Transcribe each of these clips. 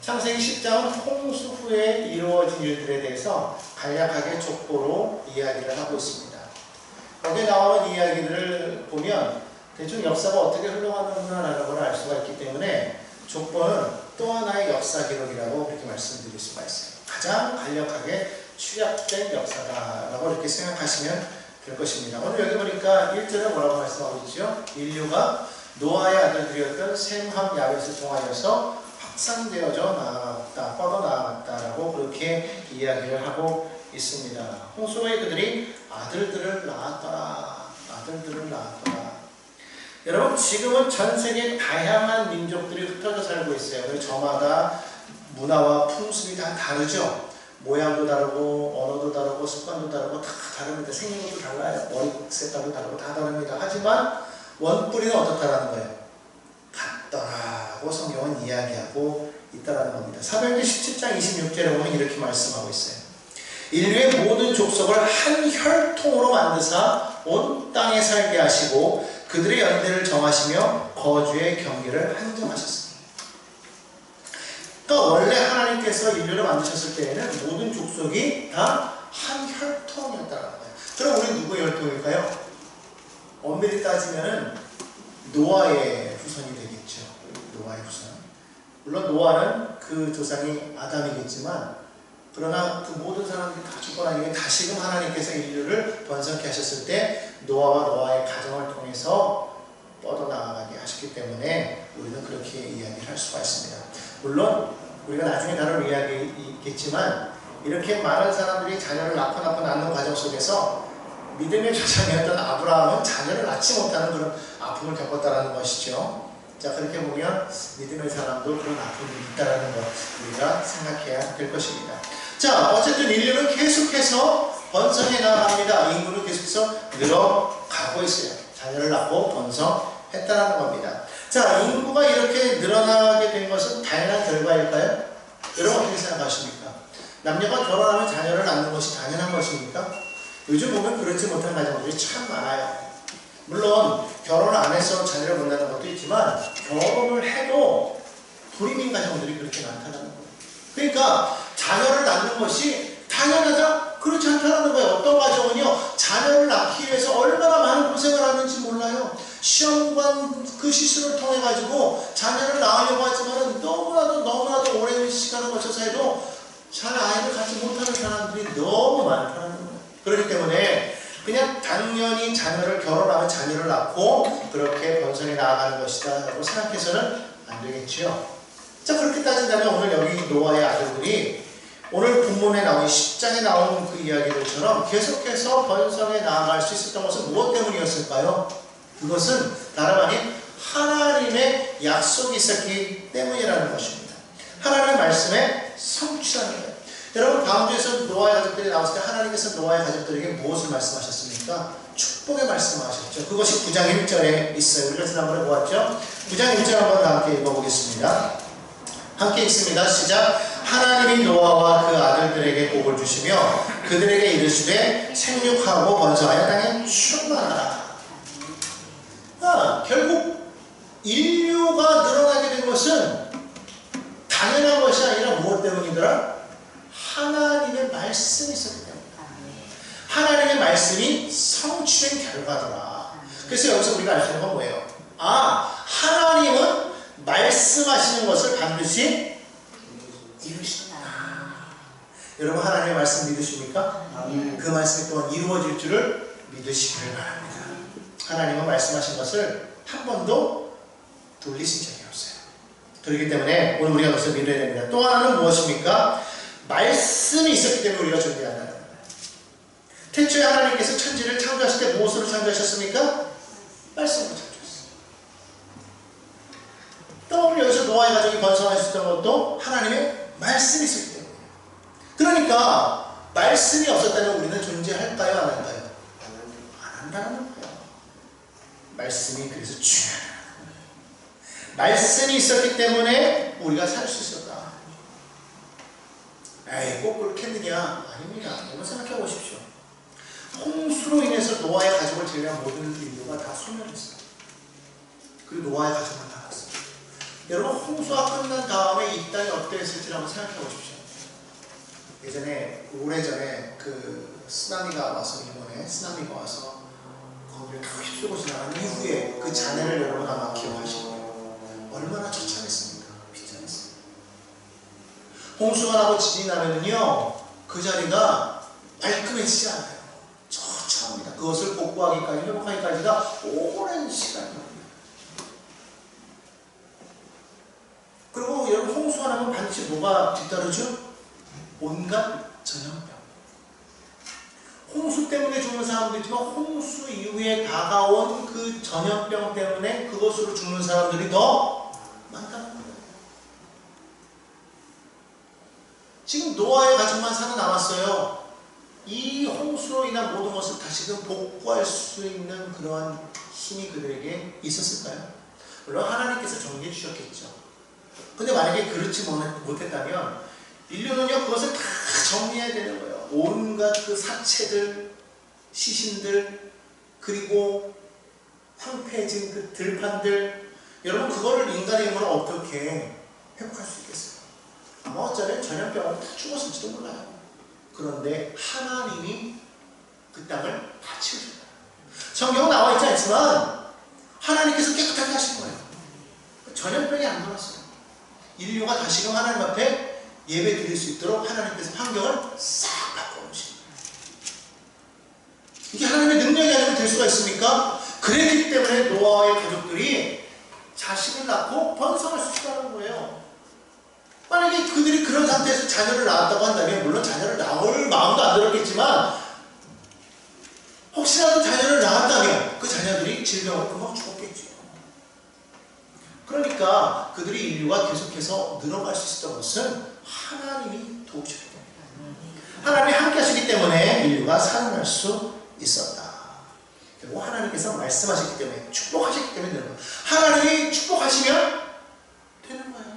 창세기 10장은 홍수 후에 이루어진 일들에 대해서 간략하게 족보로 이야기를 하고 있습니다. 거기에 나오는 이야기들을 보면 대충 역사가 어떻게 흘러가는구나라는 걸 알 수가 있기 때문에 족보는 또 하나의 역사 기록이라고 그렇게 말씀드릴 수가 있어요. 가장 간략하게 축약된 역사다라고 이렇게 생각하시면 될 것입니다. 오늘 여기 보니까 1절에 뭐라고 말씀하고 있죠? 인류가 노아의 아들들이었던 셈, 함, 야벳을 통하여서 확산되어져 나아갔다, 뻗어나아갔다라고 그렇게 이야기를 하고 있습니다. 홍수 후에 그들이 아들들을 낳았더라. 아들들을 낳았더라. 여러분, 지금은 전 세계 다양한 민족들이 흩어져 살고 있어요. 그래서 저마다 문화와 풍습이 다 다르죠. 모양도 다르고 언어도 다르고 습관도 다르고 다 다릅니다. 생긴 것도 달라요. 머리 색깔도 다르고 다 다릅니다. 하지만 원뿌리는 어떻다라는 거예요? 같더라고 성경은 이야기하고 있다라는 겁니다. 사도행전 17장 26절에 보면 이렇게 말씀하고 있어요. 인류의 모든 족속을 한 혈통으로 만드사 온 땅에 살게 하시고 그들의 연대를 정하시며 거주의 경계를 한정하셨습니다. 그러니까 원래 하나님께서 인류를 만드셨을 때에는 모든 족속이 다 한 혈통이었다는 거예요. 그럼 우리 누구의 혈통일까요? 엄밀히 따지면은 노아의 후손이 되겠죠. 노아의 후손. 물론 노아는 그 조상이 아담이겠지만 그러나 그 모든 사람들이 다 죽고 나니까 다시금 하나님께서 인류를 번성케 하셨을 때 노아와 노아의 가정을 통해서 뻗어나가게 하셨기 때문에 우리는 그렇게 이야기를 할 수가 있습니다. 물론 우리가 나중에 다룰 이야기겠지만 이렇게 많은 사람들이 자녀를 낳는 과정 속에서 믿음의 조상이었던 아브라함은 자녀를 낳지 못하는 그런 아픔을 겪었다는 것이죠. 자, 그렇게 보면 믿음의 사람도 그런 아픔이 있다는 것 우리가 생각해야 될 것입니다. 자, 어쨌든 인류는 계속해서 번성해 나갑니다. 인구는 계속해서 늘어가고 있어요. 자녀를 낳고 번성했다는 겁니다. 자, 인구가 이렇게 늘어나게 된 것은 당연한 결과일까요? 여러분 어떻게 생각하십니까? 남녀가 결혼하면 자녀를 낳는 것이 당연한 것입니까? 요즘 보면 그렇지 못한 가정들이 참 많아요. 물론 결혼을 안 해서 자녀를 못 낳는 것도 있지만 결혼을 해도 불임인 가정들이 그렇게 많다는 거예요. 그러니까 자녀를 낳는 것이 당연하다? 그렇지 않다는 거예요. 어떤 가정은요, 자녀를 낳기 위해서 얼마나 많은 고생을 하는지 몰라요. 시험관 그 시술을 통해 가지고 자녀를 낳으려고 하지만 너무나도 오랜 시간을 거쳐서 해도 잘 아이를 갖지 못하는 사람들이 너무 많다는 거예요. 그렇기 때문에 그냥 당연히 결혼하면 자녀를 낳고 그렇게 번성해 나아가는 것이다 라고 생각해서는 안 되겠죠. 자, 그렇게 따진다면 오늘 여기 노아의 아들들이 오늘 본문에 나온 10장에 나온 그 이야기들처럼 계속해서 번성해 나아갈 수 있었던 것은 무엇 때문이었을까요? 그것은 다름 아닌 하나님의 약속이 있었기 때문이라는 것입니다. 하나님의 말씀에 성취하는 거예요. 여러분, 다음주에서 노아의 가족들이 나왔을 때 하나님께서 노아의 가족들에게 무엇을 말씀하셨습니까? 축복의 말씀하셨죠. 그것이 9장 1절에 있어요. 우리가 지난번에 보았죠? 9장 1절 한번 다 함께 읽어보겠습니다. 함께 읽습니다. 시작. 하나님이 노아와 그 아들들에게 복을 주시며 그들에게 이르시되 생육하고 번성하여 땅에 충만하라. 결국 인류가 늘어나게 된 것은 당연한 것이 아니라 무엇 때문이더라? 하나님의 말씀이 있었기 때문이다. 하나님의 말씀이 성취된 결과더라. 그래서 여기서 우리가 알 수 있는 건 뭐예요? 하나님은 말씀하시는 것을 반드시 이루신다. 여러분, 하나님의 말씀 믿으십니까? 그 말씀이 또한 이루어질 줄을 믿으시기를 바랍니다. 하나님은 말씀하신 것을 한 번도 돌리신 적이 없어요. 그렇기 때문에 오늘 우리가 그것을 믿어야 됩니다. 또 하나는 무엇입니까? 말씀이 있었기 때문에 우리가 존재한다는 거예요. 태초에 하나님께서 천지를 창조하실 때 무엇으로 창조하셨습니까? 말씀으로 창조하셨어요. 또 오늘 여기서 노아의 가족이 번성하셨던 것도 하나님의 말씀이 있었기 때문이에요. 그러니까 말씀이 없었다면 우리는 존재할까요? 안 할까요? 안 한다는 거예요. 말씀이 그래서 중요하다는 거예요. 말씀이 있었기 때문에 우리가 살 수 있었다. 에이, 꼭 그렇겠느냐? 아닙니다. 여러분 생각해 보십시오. 홍수로 인해서 노아의 가족을 제외한 모든 인류가 다 소멸했어요. 그리고 노아의 가족만 남았어요. 여러분 홍수가 끝난 다음에 이 땅이 어땠을지 한번 생각해 보십시오. 예전에 오래전에 그 쓰나미가 와서 일본에 쓰나미가 와서 거기를 다 휩쓸고 지나간 이후에 그 잔해를 여러분 아마 기억하실 거예요. 얼마나 처참했습니까? 비참했습니다. 홍수가 나고 지진이 나면은요 그 자리가 깔끔해지지 않아요. 처참합니다. 그것을 복구하기까지 회복하기까지가 오랜 시간이 걸립니다. 그리고 여러분 홍수가 나면 반드시 뭐가 뒤따르죠? 온갖 전염병. 홍수 때문에 죽는 사람도 있지만 홍수 이후에 다가온 그 전염병 때문에 그것으로 죽는 사람들이 더 많다는 거예요. 지금 노아의 가족만 살아남았어요. 이 홍수로 인한 모든 것을 다시금 복구할 수 있는 그러한 힘이 그들에게 있었을까요? 물론 하나님께서 정리해 주셨겠죠. 근데 만약에 그렇지 못했다면 인류는요 그것을 다 정리해야 되는 거예요. 온갖 그 사체들, 시신들, 그리고 황폐해진 그 들판들, 여러분 그거를 인간의 힘으로 어떻게 회복할 수 있겠어요? 아마 어쩌면 전염병으로 다 죽었을지도 몰라요. 그런데 하나님이 그 땅을 다 치우셨어요. 성경은 나와 있지 않지만 하나님께서 깨끗하게 하신 거예요. 전염병이 안 나왔어요. 인류가 다시금 하나님 앞에 예배 드릴 수 있도록 하나님께서 환경을 싹 바꿔놓으신 거예요. 이게 하나님의 능력이 아니면 될 수가 있습니까? 그랬기 때문에 노아의 가족들이 자식을 낳고 번성할 수 있다는 거예요. 만약에 그들이 그런 상태에서 자녀를 낳았다고 한다면 물론 자녀를 낳을 마음도 안 들었겠지만 혹시라도 자녀를 낳았다면 그 자녀들이 질병으로 금방 죽었겠죠. 그러니까 그들이 인류가 계속해서 늘어갈 수 있었던 것은 하나님이 도우셨기 때문에 하나님이 함께 하시기 때문에 인류가 살아날 수 있었다. 그리고 하나님께서 말씀하셨기 때문에 축복하셨기 때문에 되는 거예요. 하나님이 축복하시면 되는 거예요.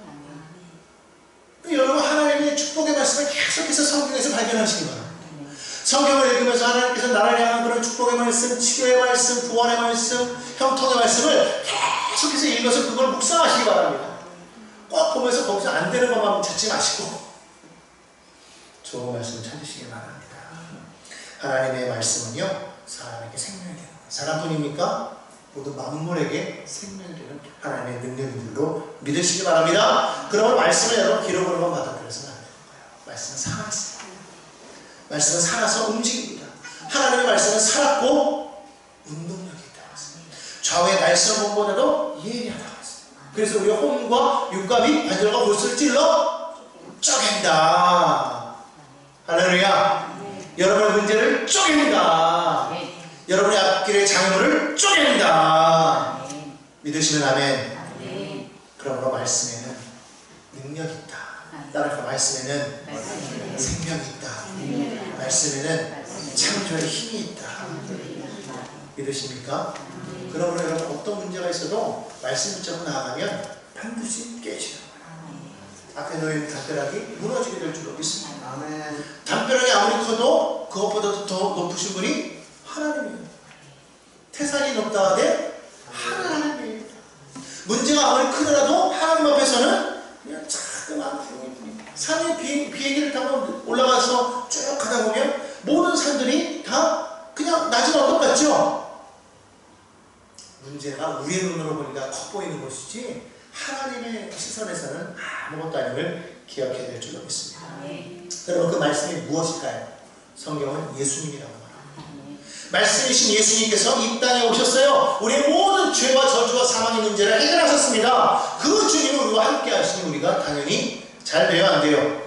여러분 하나님의 축복의 말씀을 계속해서 성경에서 발견하시기 바랍니다. 성경을 읽으면서 하나님께서 나를 향한 그런 축복의 말씀, 치료의 말씀, 구원의 말씀, 형통의 말씀을 계속해서 읽어서 그걸 묵상하시기 바랍니다. 꼭 보면서 거기서 안 되는 것만 찾지 마시고 좋은 말씀을 찾으시기 바랍니다. 하나님의 말씀은요 사람에게 생명이 되는 거예요. 사람뿐입니까? 모든 만물에게 생명이 되는 하나님의 능력인 줄로 믿으시기 바랍니다. 그러면 말씀을 여러분 기록으로만 받아들여서는 안 되는 거예요. 말씀은 살아있어요. 말씀은 살아서 움직입니다. 하나님의 말씀은 살았고 운동력이 있다고 했습니다. 좌우의 날씨를 본보다도 예리하다고 했습니다. 그래서 우리가 혼과 육과 및 관절과 골수를 찔러 쪼갠다. 할렐루야. 여러분의 문제를 쪼갠다. 여러분의 앞길의 장애물을 쪼갠다. 믿으시면 아멘. 그러므로 말씀에는 능력이 있다. 따라서 말씀에는 생명이 있다. 말씀에는 창조의 힘이 있다. 믿으십니까? 그러므로 여러분 어떤 문제가 있어도 말씀 붙잡고 나아가면 반드시 깨지는 거예요. 앞에 놓인 담벼락이 무너지게 될 줄로 믿습니다. 담벼락이 아무리 커도 그것보다도 더 높으신 분이 하나님이에요. 태산이 높다 하되 하나님이에요. 문제가 아무리 크더라도 하나님 앞에서는 그냥 자그마한 구름일 뿐입니다. 산에 비행기를 타고 올라가서 쭉 가다 보면 모든 산들이 다 그냥 낮은 언덕 같죠? 문제가 우리의 눈으로 보니까 커 보이는 것이지 하나님의 시선에서는 아무것도 아님을 기억해야 될 줄로 믿습니다. 여러분 그 말씀이 무엇일까요? 성경은 예수님이라고 말합니다. 말씀이신 예수님께서 이 땅에 오셨어요. 우리의 모든 죄와 저주와 사망의 문제를 해결하셨습니다. 그 주님을 우리와 함께 하시니 우리가 당연히 잘 돼요, 안 돼요?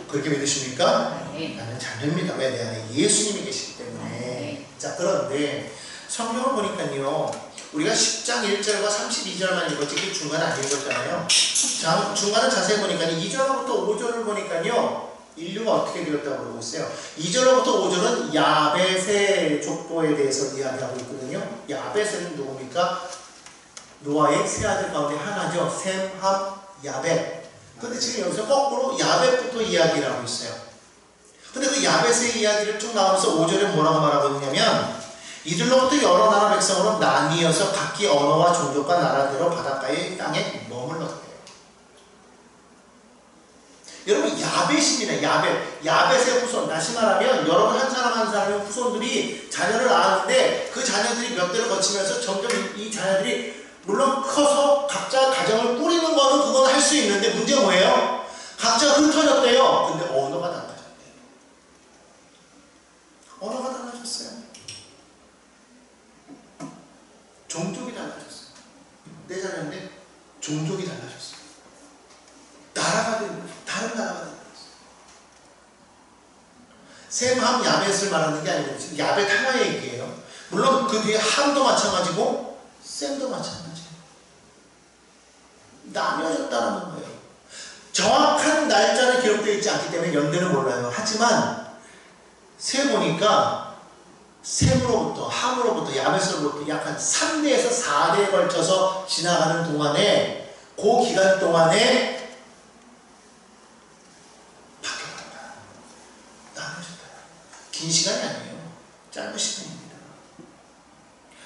그렇게 믿으십니까? 나는 잘 됩니다. 왜? 내 안에 예수님이 계시기 때문에. 자, 그런데 성경을 보니까요 우리가 10장 1절과 32절만 읽었지 그 중간은 안 읽었잖아요. 중간은 자세히 보니까 2절부터 5절을 보니까요 인류가 어떻게 되었다고 그러고 있어요. 2절부터 5절은 야벳의 족보에 대해서 이야기하고 있거든요. 야벳은 누굽니까? 노아의 세 아들 가운데 하나죠. 셈, 함, 야벳. 근데 지금 여기서 거꾸로 야벳부터 이야기를 하고 있어요. 근데 그 야벳의 이야기를 쭉 나오면서 5절에 뭐라고 말하고 있냐면 이들로부터 여러 나라 백성으로 나뉘어서 각기 언어와 종족과 나라대로 바닷가의 땅에 머물렀다. 여러분 야벳입니다. 야벳의 후손. 다시 말하면 여러분 한 사람 한 사람의 후손들이 자녀를 낳았는데 그 자녀들이 몇 대를 거치면서 점점 이 자녀들이 물론 커서 각자 가정을 꾸리는 거는 그건 할 수 있는데 문제가 뭐예요? 각자 흩어졌대요. 근데 언어가 달라졌대요. 언어가 달라졌어요. 종족이 달라졌어요. 내 자녀인데 종족이 달라졌어요. 나라가 된, 다른 나라가 된 거였어요. 셈, 함, 야벳을 말하는 게 아니고 지금 야벳 하나의 얘기예요. 물론 그 뒤에 함도 마찬가지고 셈도 마찬가지예요. 나뉘어졌다는 거예요. 정확한 날짜는 기록되어 있지 않기 때문에 연대는 몰라요. 하지만 세 보니까 셈으로부터 함으로부터 야벳으로부터 약 한 3대에서 4대에 걸쳐서 지나가는 동안에 그 기간 동안에 긴 시간이 아니에요. 짧은 시간입니다.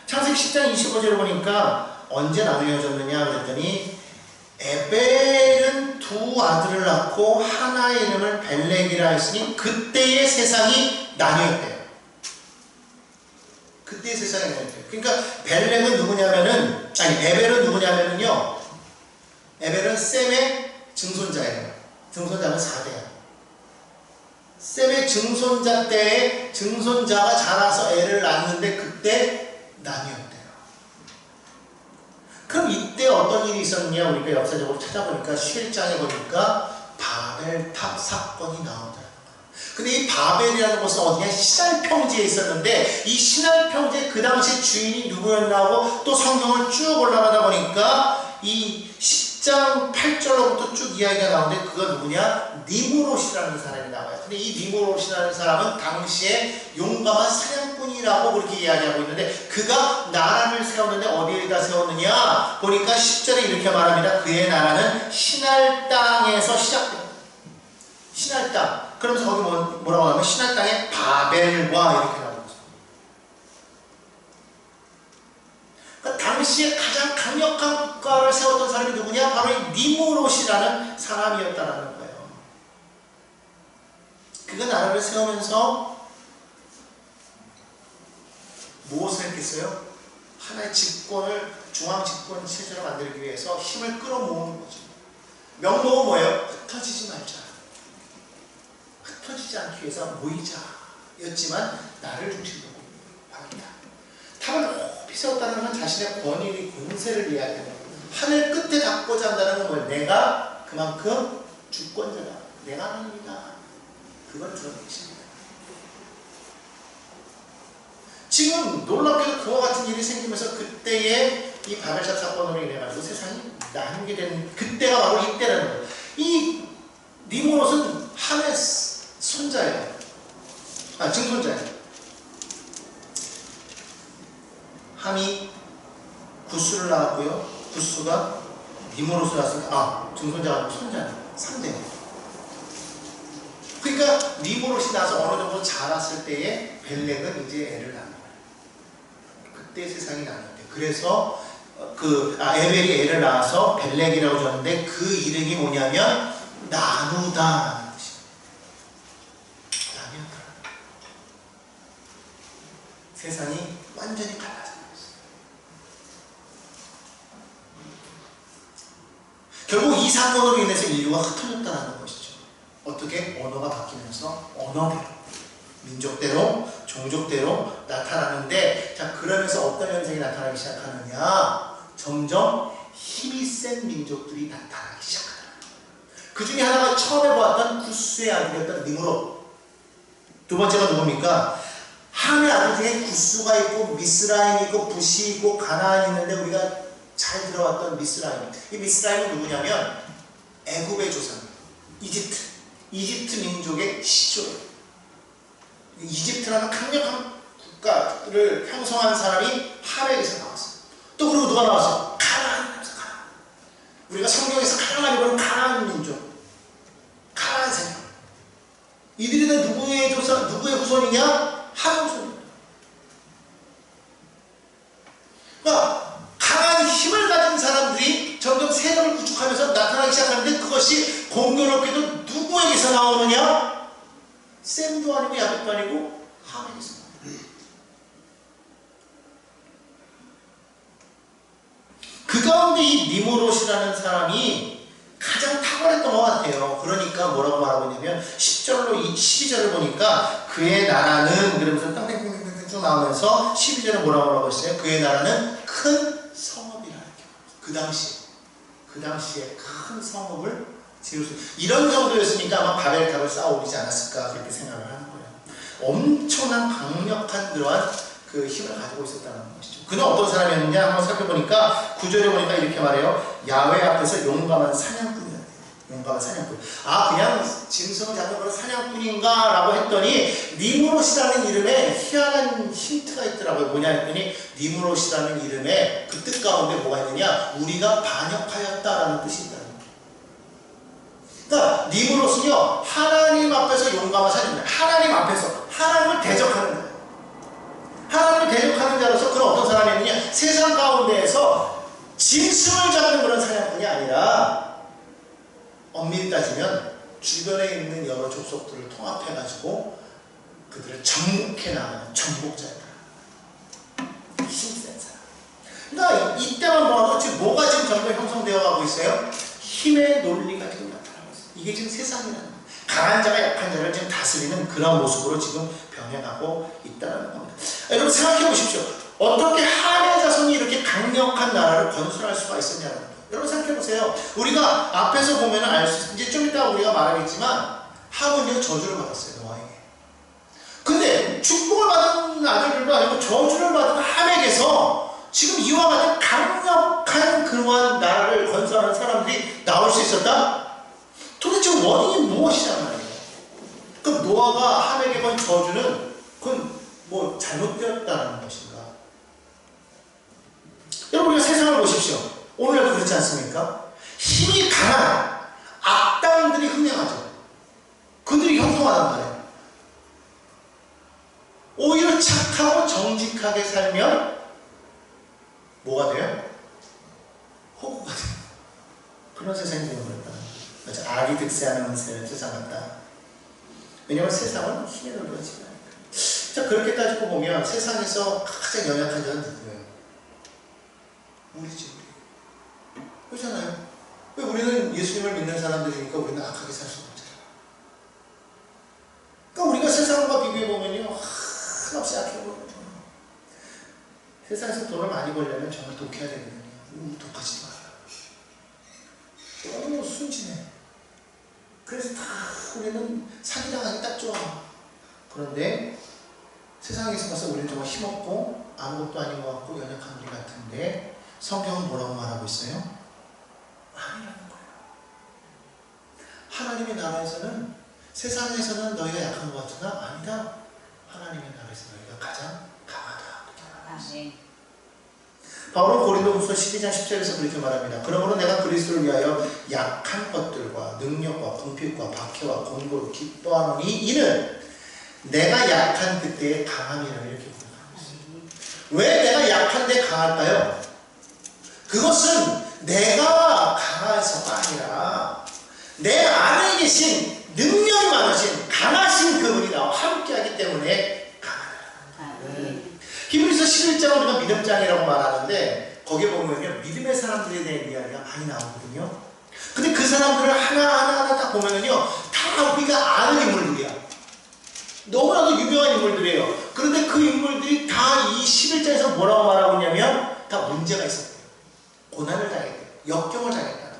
창세기 10장 25절을 보니까 언제 나누어졌느냐 그랬더니 에벨은 두 아들을 낳고 하나의 이름을 벨렉이라 했으니 그때의 세상이 나뉘었대요. 그때의 세상이 나뉘었대요. 그러니까 벨렉은 누구냐면은 에벨은 누구냐면은요. 에벨은 셈의 증손자예요. 증손자는 4대야. 셈의 증손자 때에 증손자가 자라서 애를 낳는데 그때 나뉘었대요. 그럼 이때 어떤 일이 있었느냐 우리가 역사적으로 찾아보니까 11장에 보니까 바벨탑 사건이 나오더라고요. 근데 이 바벨이라는 곳은 어디냐? 신할평지에 있었는데 이 신할평지의 그 당시 주인이 누구였나고 또 성경을 쭉 올라가다 보니까 이 10장 8절로부터 쭉 이야기가 나오는데 그가 누구냐? 니므롯이라는 사람이 나와요. 근데 이 니므롯이라는 사람은 당시에 용감한 사냥꾼이라고 그렇게 이야기하고 있는데 그가 나라를 세웠는데 어디에다 세웠느냐? 보니까 10절에 이렇게 말합니다. 그의 나라는 신할 땅에서 시작됩니다. 신할 땅. 그러면서 거기 뭐라고 하냐면 신할 땅에 바벨과 이렇게 나옵니다. 당시에 가장 강력한 국가를 세웠던 사람이 누구냐? 바로 이 니므롯이라는 사람이었다는 거예요. 그가 나라를 세우면서 무엇을 했겠어요? 하나의 집권을 중앙 집권 체제로 만들기 위해서 힘을 끌어모으는 거죠. 명목은 뭐예요? 흩어지지 말자. 흩어지지 않기 위해서 모이자 였지만 나를 중심으로 하겠다. 탑을 높이 세웠다는 건 자신의 권위의 권세를 이야기하는 거예요. 하늘 끝에 닿고자 한다는 건 뭐예요? 내가 그만큼 주권자다. 내가 하나님이다. 그걸 드러내십니다. 지금 놀랍게도 그와 같은 일이 생기면서 그때의 이 바벨탑 사건으로 인해 가지고 세상이 나누게 된 그때가 바로 이때라는 거예요. 이 니므롯은 함의 손자예요. 증손자예요. 함이 구스를 낳았고요. 구스가 니므롯을 낳았으니까 증손자가 아니고 손자예요. 3대. 그러니까 니므롯이 나서 어느 정도 자랐을 때에 벨렉은 이제 애를 낳는 거예요. 그때 세상이 나는데 그래서 에벨이 애를 낳아서 벨렉이라고 줬는데 그 이름이 뭐냐면 나누다라는 뜻이에요. 나누다. 세상이 완전히 갈라져. 결국 이 사건으로 인해서 인류가 흩어졌다는 것이죠. 어떻게? 언어가 바뀌면서 언어대로, 민족대로, 종족대로 나타나는데 자 그러면서 어떤 현상이 나타나기 시작하느냐? 점점 힘이 센 민족들이 나타나기 시작하는 거예요. 그 중에 하나가 처음에 보았던 구스의 아들이었던 니므롯. 두 번째가 누굽니까? 함의 아들 중에 구스가 있고 미스라임이 있고 붓이 있고 가나안이 있는데 우리가 잘 들어왔던 미스라임. 이 미스라임은 누구냐면 애굽의 조상, 이집트 민족의 시조예요. 이집트라는 강력한 국가를 형성한 사람이 함에게서 나왔어요. 또 그리고 누가 나왔어요? 가나안에서 가나안. 우리가 성경에서 가장 많이 보는 가나안 민족, 가나안 세력. 이들이 다 누구의 조상, 누구의 후손이냐? 함의 후손입니다. 그러니까 강한 힘을 가진 사람들이 점점 세력을 구축하면서 나타나기 시작하는데 그것이 공교롭게도 누구의 누구에게서 나오느냐? 셈도 아니고 야곱도 아니고 함에게서 나오느냐. 그 가운데 이 니므롯이라는 사람이 가장 탁월했던 것 같아요. 그러니까 뭐라고 말하고 있냐면 10절로 12절을 보니까 그의 나라는 그러면서 땅땅땅땅 쭉 나오면서 12절에 뭐라고 했어요? 그의 나라는 큰 성읍이라 이렇게. 그 당시에 큰 성읍을 지을 수 이런 정도였으니까 아마 바벨탑을 쌓아 올리지 않았을까 그렇게 생각을 하는 거예요. 엄청난 강력한 그러한 그 힘을 가지고 있었다는 것이죠. 그는 어떤 사람이었느냐 한번 살펴보니까 9절에 보니까 이렇게 말해요. 야훼 앞에서 용감한 사냥꾼이었대요. 용감한 사냥꾼. 아 그냥 짐승을 잡는 그런 사냥꾼인가 라고 했더니 니므롯이라는 이름에 희한한 힌트가 있더라고요. 뭐냐 했더니 니므롯이라는 이름에 그 뜻 가운데 뭐가 있느냐 우리가 반역하였다라는 뜻이 있다는 거예요. 그러니까 니므롯은요 하나님 앞에서 용감한 사냥꾼, 하나님 앞에서 하나님을 대적하는 거예요. 하나님을 대적하는 자로서 그런 어떤 사람이었느냐 세상 가운데에서 짐승을 잡는 그런 사냥꾼이 아니라 엄밀히 따지면 주변에 있는 여러 족속들을 통합해가지고 그들을 정복해 나가는 정복자였다. 힘센 사람. 그러니까 이때만 보아도 지금 뭐가 지금 점점 형성되어 가고 있어요? 힘의 논리가 지금 나타나고 있어요. 이게 지금 세상이라는 거예요. 강한 자가 약한 자를 지금 다스리는 그런 모습으로 지금 변해가고 있다는 겁니다. 여러분 생각해 보십시오. 어떻게 함의 자손이 이렇게 강력한 나라를 건설할 수가 있었냐는 거예요. 여러분 생각해 보세요. 우리가 앞에서 보면 알 수 있어요. 이제 좀 이따 우리가 말하겠지만 함은요 저주를 받았어요. 노아에게. 근데 축복을 받은 아들들도 아니고 저주를 받은 함에게서 지금 이와 같은 강력한 그러한 나라를 건설하는 사람들이 나올 수 있었다? 도대체 원인이 무엇이란 말이에요? 그럼 노아가 함에게 건 저주는 그건 뭐 잘못되었다는 것인가? 여러분 우리가 세상을 보십시오. 오늘도 그렇지 않습니까? 힘이 강한 악당들이 흥행하죠. 그들이 형성하단 말이에요. 오히려 착하고 정직하게 살면 뭐가 돼요? 호구가 돼요. 그런 세상이 되어버렸다. 악이 득세하는 세상 같다. 왜냐하면 세상은 힘의 논리가 지나니까. 자 그렇게 따지고 보면 세상에서 가장 연약한 자는 누구예요? 우리지. 그렇잖아요. 왜 우리는 예수님을 믿는 사람들이니까 우리는 악하게 살 수 없잖아요. 그러니까 우리가 세상과 비교해보면요 한없이 약해 보여요. 세상에서 돈을 많이 벌려면 정말 독해야 되거든요. 독하지도 마요. 너무 순진해. 그래서 다 우리는 사기당하기 딱 좋아. 그런데 세상에서 봐서 우리는 정말 힘없고 아무것도 아닌 것 같고 연약한 우리 같은데 성경은 뭐라고 말하고 있어요? 아니라는 거예요. 하나님의 나라에서는 세상에서는 너희가 약한 것 같으나 아니다. 하나님의 나라에서 너희가 가장 강하다. 바울은 고린도후서 12장 10절에서 그렇게 말합니다. 그러므로 내가 그리스도를 위하여 약한 것들과 능력과 궁핍과 박해와 곤고를 기뻐하노니 이는 내가 약한 그때의 강함이라 이렇게 고백하고 있어요. 왜 내가 약한데 강할까요? 그것은 내가 강해서가 아니라 내 안에 계신 능력이 많으신 강하신 그분이 나와 함께하기 때문에 강하다. 히브리서 11장은 우리가 믿음장이라고 말하는데 거기에 보면요 믿음의 사람들에 대한 이야기가 많이 나오거든요. 근데 그 사람들을 하나하나 딱 보면은요 다 우리가 아는 인물들이야. 너무나도 유명한 인물들이에요. 그런데 그 인물들이 다 이 11장에서 뭐라고 말하고 있냐면 다 문제가 있었대요. 고난을 당했대요. 역경을 당했다는 거예요.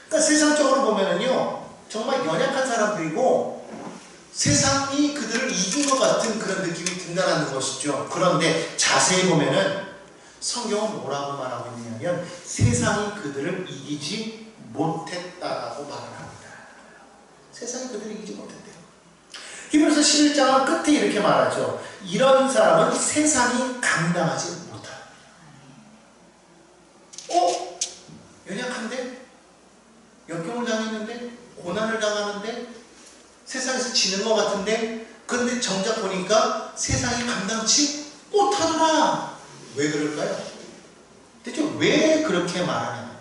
그러니까 세상적으로 보면은요 정말 연약한 사람들이고 세상이 그들을 이긴 것 같은 그런 느낌이 든다는 것이죠. 그런데 자세히 보면은 성경은 뭐라고 말하고 있냐면 세상이 그들을 이기지 못했다라고 말을 합니다. 세상이 그들을 이기지 못했대요. 히브리서 11장은 끝에 이렇게 말하죠. 이런 사람은 세상이 감당하지 못한다. 연약한데? 역경을 당했는데? 고난을 당하는데? 세상에서 지는 것 같은데 그런데 정작 보니까 세상이 감당치 못하더라. 왜 그럴까요? 대체 왜 그렇게 말하냐?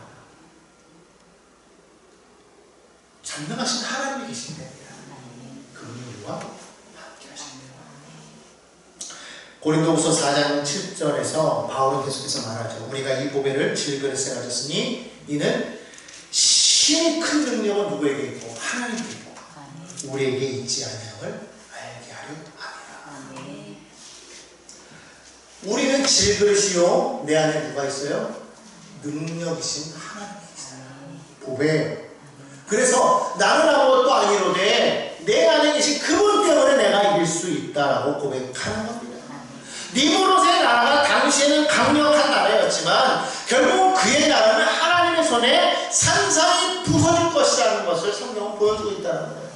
전능하신 하나님이 계신답니다. 그분이 우리와 함께 하십니다. 고린도후서 4장 7절에서 바울은 계속해서 말하죠. 우리가 이 보배를 질그릇에 가졌으니 이는 심히 큰 능력은 누구에게 있고 하나님께 있고 우리에게 있지 아니함을 알게 하려 함이라. 우리는 질그릇이요 내 안에 누가 있어요? 능력이신 하나님이 있어요. 보배예요. 그래서 나는 아무것도 아니로되 내 안에 계신 그분 때문에 내가 이길 수 있다라고 고백하는 겁니다. 니무롯의 나라가 당시에는 강력한 나라였지만 결국 그의 나라는 하나님의 손에 산산이 부서질 것이라는 것을 성경은 보여주고 있다는 거예요.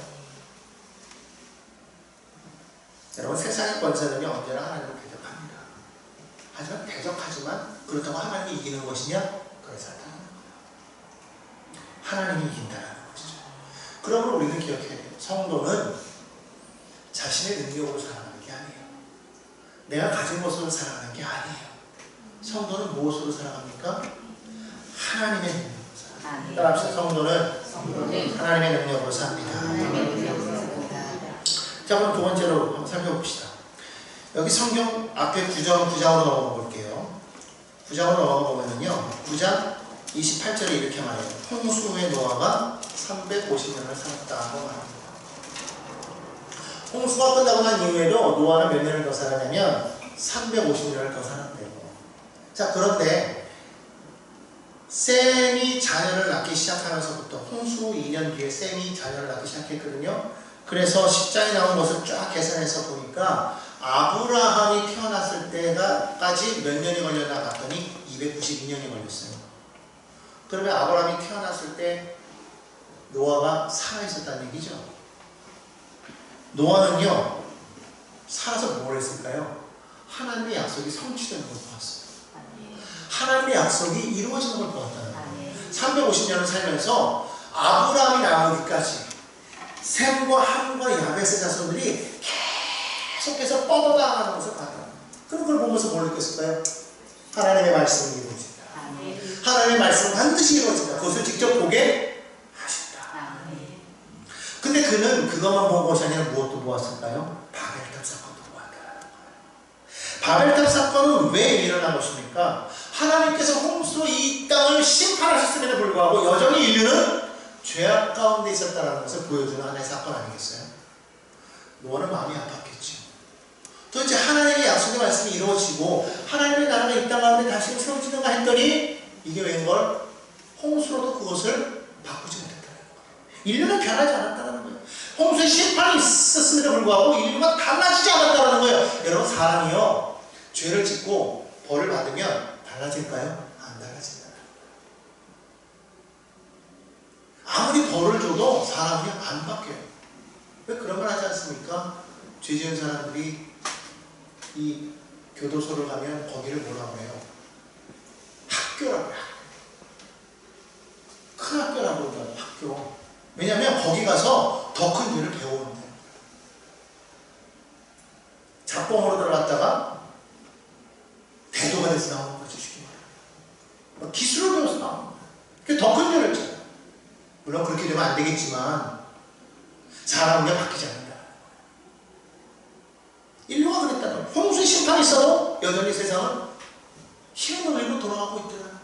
여러분, 세상의 권세는요 언제나 하나님을 대적합니다. 하지만 대적하지만 그렇다고 하나님이 이기는 것이냐? 그렇지 않다는 거예요. 하나님이 이긴다는 것이죠. 그러므로 우리는 기억해야 돼요. 성도는 자신의 능력으로 살아가는 게 아니에요. 내가 가진 것으로 살아가는 게 아니에요. 성도는 무엇으로 살아갑니까? 하나님의 능력으로 살아갑니다. 따라합시다. 성도는 하나님의 능력으로 삽니다. 자, 그럼 두 번째로 한번 살펴봅시다. 여기 성경 앞에 9장으로 넘어가 볼게요. 9장으로 넘어가 보면은요, 9장 28절에 이렇게 말해요. 홍수 후에 노아가 350년을 살았다고 말합니다. 홍수가 끝나고 난 이후에도 노아는 몇 년을 더 살았냐면 350년을 더 살았대요. 자, 그런데 셈이 자녀를 낳기 시작하면서부터 홍수 후 2년 뒤에 셈이 자녀를 낳기 시작했거든요. 그래서 10장에 나온 것을 쫙 계산해서 보니까 아브라함이 태어났을 때까지 몇 년이 걸렸나 봤더니 292년이 걸렸어요. 그러면 아브라함이 태어났을 때 노아가 살아있었다는 얘기죠. 노아는요 살아서 뭘 했을까요? 하나님의 약속이 성취되는 걸 보았어요. 하나님의 약속이 이루어지는 걸 보았다는 거예요. 350년을 살면서 아브라함이 나오기까지 셈과 함과 야벳의 자손들이 계속해서 뻗어나가는 것을 봤다. 그럼 그걸 보면서 뭘 느꼈을까요? 하나님의 말씀이 이루어진다. 하나님의 말씀은 반드시 이루어진다. 그것을 직접 보게 하신다. 근데 그는 그것만 본 것이 아니라 무엇도 보았을까요? 바벨탑 사건도 보았다는 거예요. 바벨탑 사건은 왜 일어난 것입니까? 하나님께서 홍수로 이 땅을 심판하셨음에도 불구하고 여전히 인류는 죄악 가운데 있었다는 것을 보여주는 하나의 사건 아니겠어요? 노아는 마음이 아팠겠죠. 도대체 하나님의 약속의 말씀이 이루어지고 하나님의 나라가 이 땅 가운데 다시 세워지는가 했더니 이게 웬걸? 홍수로도 그것을 바꾸지 못했다는 거예요. 인류는 변하지 않았다는 거예요. 홍수의 심판이 있었음에도 불구하고 인류가 달라지지 않았다는 거예요. 여러분, 사람이요 죄를 짓고 벌을 받으면 달라질까요? 안 달라진다. 아무리 벌을 줘도 사람이 안 바뀌어요. 왜 그런 걸 하지 않습니까? 죄 지은 사람들이 이 교도소를 가면 거기를 뭐라고 해요? 학교라고 해요. 큰 학교라고 그러잖아요. 학교. 왜냐하면 거기 가서 더 큰 죄를 배우는 거예요. 잡범으로 들어갔다가 대도가 돼서 나오는 거죠. 쉽게 말하면. 기술을 배워서 나오는 거예요. 그게 더 큰 죄를 져요. 물론 그렇게 되면 안 되겠지만 사람은 바뀌지 않는다. 인류가 그랬다는 거예요. 홍수의 심판이 있어도 여전히 세상은 힘을 흘리고 돌아가고 있더라는 거예요.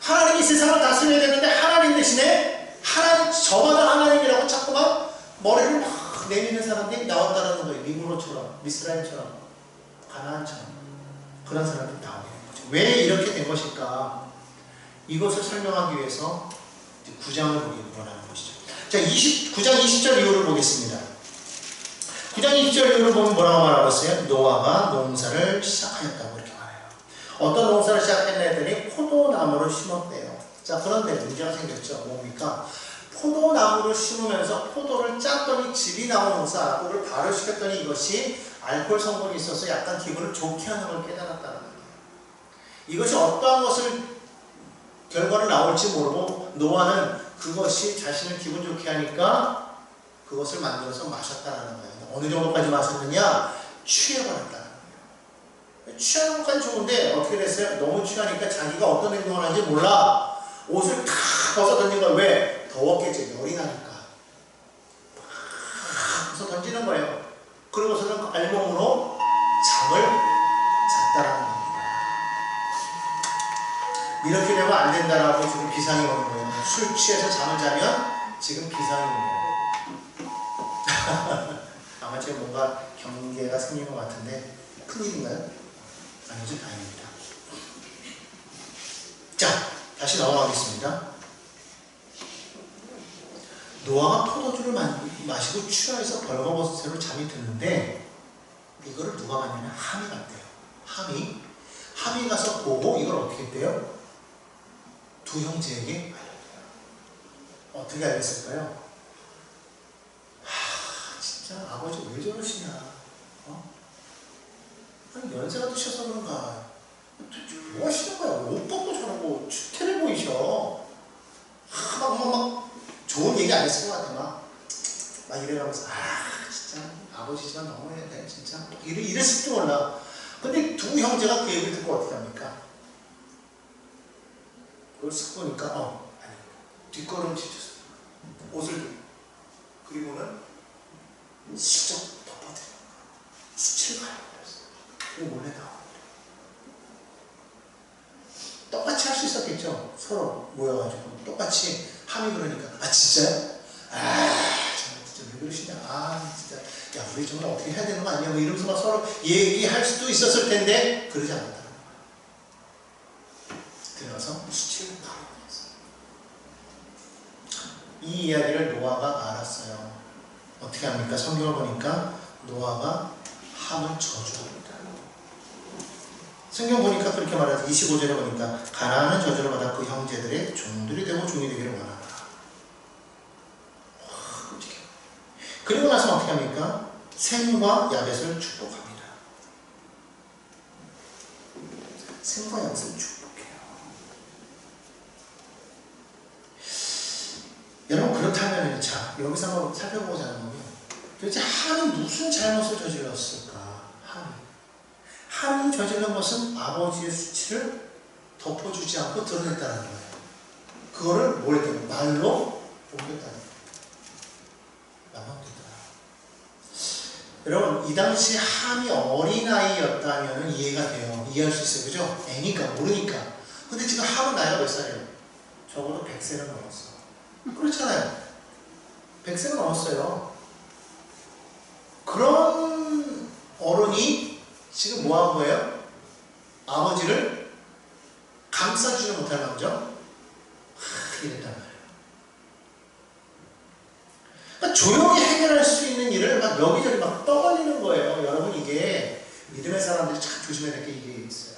하나님이 세상을 다스려야 되는데 하나님 대신에 저마다 하나님이라고 자꾸만 머리를 막 내미는 사람들이 나왔다는 거예요. 니므롯처럼, 미스라임처럼, 가나안처럼 그런 사람들이 나오게 된 거죠. 왜 이렇게 된 것일까? 이것을 설명하기 위해서 9장을 보기 원하는 것이죠. 자, 9장 20절 이후를 보겠습니다. 9장 20절 이후를 보면 뭐라고 말하고 있어요? 노아가 농사를 시작하였다고 이렇게 말해요. 어떤 농사를 시작했나 했더니 포도나무를 심었대요. 자, 그런데 문제가 생겼죠. 뭡니까? 포도나무를 심으면서 포도를 짰더니 즙이 나오면서 알코올을 발효시켰더니 이것이 알코올 성분이 있어서 약간 기분을 좋게 하는 걸 깨달았다는 거예요. 이것이 어떠한 것을 결과를 나올지 모르고 노아는 그것이 자신을 기분 좋게 하니까 그것을 만들어서 마셨다는 거예요. 어느 정도까지 마셨느냐? 취해버렸다는 거예요. 취하는 것까지 좋은데 어떻게 됐어요? 너무 취하니까 자기가 어떤 행동을 하는지 몰라. 옷을 다 벗어 던진 거야. 왜? 더웠겠죠. 열이 나기 취해서 잠을 자면 지금 비상입니다. 아마 지금 뭔가 경계가 생긴 것 같은데 큰일인가요? 아니죠, 다행입니다. 자, 다시 넘어가겠습니다. 노아가 포도주를 마시고 취하여서 벌거벗은 채로 잠이 드는데 이거를 누가 봤냐면 함이 봤대요. 함이 가서 보고 이걸 어떻게 했대요? 두 형제에게 알렸대요. 어떻게 알렸을까요? 진짜 아버지 왜 저러시냐? 아니 연세가 드셔서 그런가? 뭐 하시는 거야? 옷도 저러고 추태를 보이셔. 막 좋은 얘기 안 했을 것 같아. 막 이래가면서 진짜 아버지지만 너무해야 돼 진짜. 이랬을 줄 몰라. 근데 두 형제가 그 얘기를 듣고 어떻게 합니까? 그걸 쓱 보니까 아니 뒷걸음 치셨어. 옷을 들고 그리고는 슬쩍 덮어드려 수치를 가려버렸어. 그리고 몰래 나와. 똑같이 할 수 있었겠죠. 서로 모여가지고 똑같이 함이 그러니까 진짜요? 진짜 왜 그러시냐? 진짜 야 우리 정말 어떻게 해야 되는 거 아니야? 뭐 이러면서 막 서로 얘기할 수도 있었을 텐데 그러지 않았다는 거야. 들어가서 수치를 바로 보냈어요. 이 이야기를 노아가 알았어요. 어떻게 합니까? 성경을 보니까 노아가 함을 저주합니다. 성경 보니까 그렇게 말하죠. 25절에 보니까 가나안은 저주를 받아 그 형제들의 종들이 되고 종이 되기를 원하라. 그리고 나서 어떻게 합니까? 셈과 야벳을 축복합니다. 셈과 야벳을 축복해요. 여러분 그렇다면 자 여기서 한번 살펴보고자 하는 거면 도대체 함이 무슨 잘못을 저질렀을까? 함이 저질른 것은 아버지의 수치를 덮어주지 않고 드러냈다는 거예요. 그거를 뭘 했다는 말로 옮겼다는 거예요. 여러분 이 당시 함이 어린아이였다면 이해가 돼요. 이해할 수 있어요. 그죠? 애니까 모르니까. 근데 지금 함은 나이가 몇 살이에요? 적어도 100세는 넘었어. 그렇잖아요. 100세는 넘었어요. 그런 어른이 지금 뭐 한 거예요? 아버지를 감싸주지 못할 망정 이랬단 말이에요. 그러니까 조용히 해결할 수 있는 일을 막 여기저기 막 떠벌리는 거예요. 여러분 이게 믿음의 사람들이 참 조심해야 될 게 이게 있어요.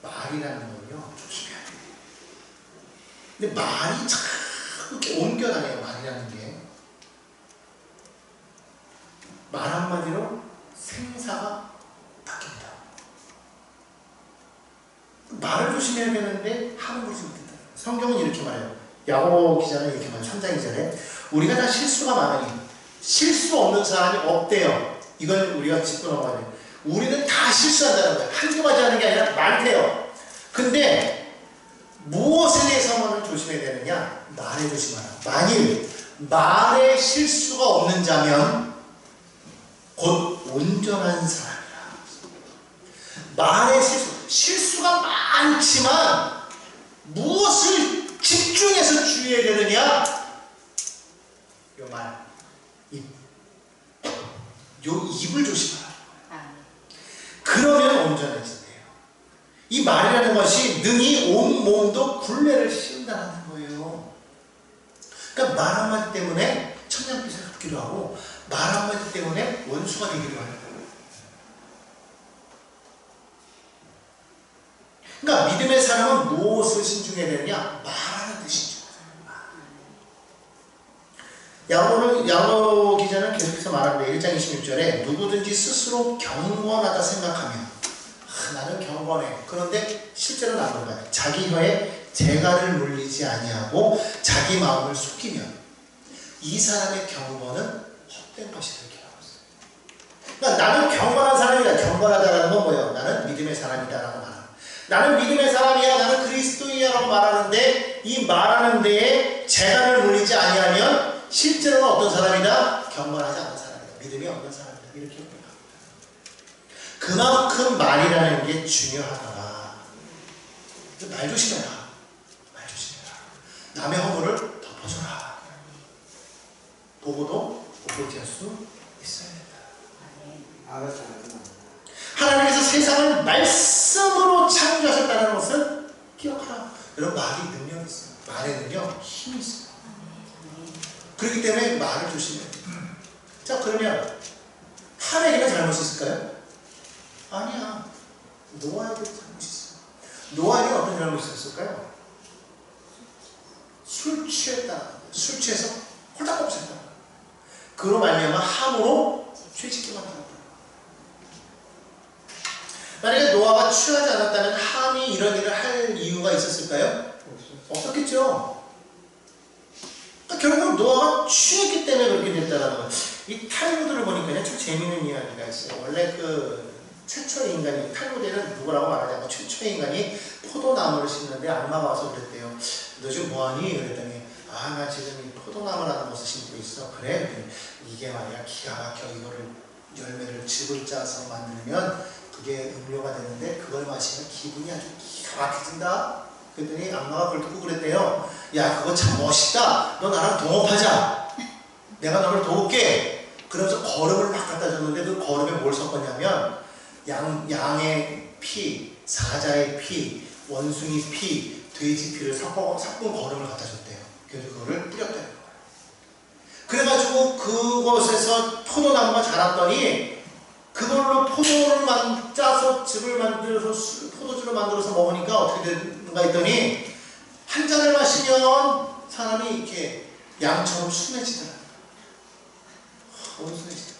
말이라는 건요 조심해야 돼요. 근데 말이 참 이렇게 옮겨다녀요. 말이라는 게 말 한마디로 생사가 바뀝니다. 말을 조심해야 되는데 함을 부리지 못했다. 성경은 이렇게 말해요. 야고보 기자는 이렇게 말해요. 3장 2절에 우리가 다 실수가 많으니 실수 없는 사람이 없대요. 이걸 우리가 짚고 넘어가야 돼요. 우리는 다 실수한다는 거예요. 한두 가지 하는 게 아니라 많대요. 근데 무엇에 대해서만 조심해야 되느냐? 말에 조심하라. 만일 말에 실수가 없는 자면 곧 온전한 사람이라. 말의 실수가 많지만 무엇을 집중해서 주의해야 되느냐? 요 말, 입. 요 입을 조심하라. 그러면 온전해진대요. 이 말이라는 것이 능히 온 몸도 굴레를 씌운다는 거예요. 그러니까 말 한마디 때문에 천냥빚을 갚기도 하고 말 한마디 때문에 원수가 되기도 하는 거예요. 그러니까 믿음의 사람은 무엇을 신중해야 되느냐? 말하는 데 신중해야 돼요. 야고 기자는 계속해서 말하는데 1장 26절에 누구든지 스스로 경건하다 생각하면 나는 경건해. 그런데 실제로는 안 그런 거야. 자기 혀에 재갈을 물리지 아니하고 자기 마음을 속이면 이 사람의 경건은 헛된 것이다. 이렇게 하고 있어요. 그러니까 나는 경건한 사람이다. 경건하다라는 건 뭐예요? 나는 믿음의 사람이다라고 말하는. 나는 믿음의 사람이야. 나는 그리스도인이야라고 말하는데 이 말하는 데에 재갈을 물리지 아니하면 실제로는 어떤 사람이다? 경건하지 않은 사람이다. 믿음이 없는 사람이다. 이렇게 얘기합니다. 그만큼 말이라는 게 중요하다. 말 조심해라. 말 조심해라. 남의 허물을 덮어줘라. 보고도 못 보게 할 수 있어야 된다. 하나님께서 세상을 말씀으로 창조하셨다는 것을 기억하라. 여러분, 말이 능력이 있어요. 말의 능력, 힘이 있어요. 그렇기 때문에 말을 조심해야 돼요. 자, 그러면 함에게는 잘못이 있을까요? 아니야. 노아에게 잘못이 있어요. 노아에게 어떤 잘못이 있었을까요? 술 취했다. 술 취해서 홀딱 엎었다. 그로 말미암아 함으로 죄짓게 만들었다. 만약에 노아가 취하지 않았다면 함이 이런 일을 할 이유가 있었을까요? 없었겠죠. 그러니까 결국 노아가 취했기 때문에 그렇게 됐다는 거예요. 이 탈무드를 보니까 참 재미있는 이야기가 있어요. 원래 그 최초의 인간이, 탈무드에는 누구라고 말하지 않고 최초의 인간이 포도나무를 심는데 악마가 와서 그랬대요. 너 지금 뭐하니? 그랬더니 나 지금 이 포도나무라는 것을 심고 있어. 그래? 그랬더니 이게 말이야 기가 막혀. 이거를 열매를 즙을 짜서 만들면 그게 음료가 되는데 그걸 마시면 기분이 아주 기가 막혀진다. 그랬더니 악마가 그걸 듣고 그랬대요. 야, 그거 참 멋있다. 너 나랑 동업하자. 내가 너를 도울게. 그러면서 거름을 막 갖다 줬는데 그 거름에 뭘 섞었냐면 양의 피, 사자의 피, 원숭이 피, 돼지 피를 섞은 거름을 갖다 줬대요. 그래서 그거를 뿌렸다는 거예요. 그래가지고 그곳에서 포도나무가 자랐더니 그걸로 포도를 짜서 즙을 만들어서 포도주를 만들어서 먹으니까 어떻게 되는가 했더니 한 잔을 마시면 사람이 이렇게 양처럼 순해지더라고요. 온순해지더라고요.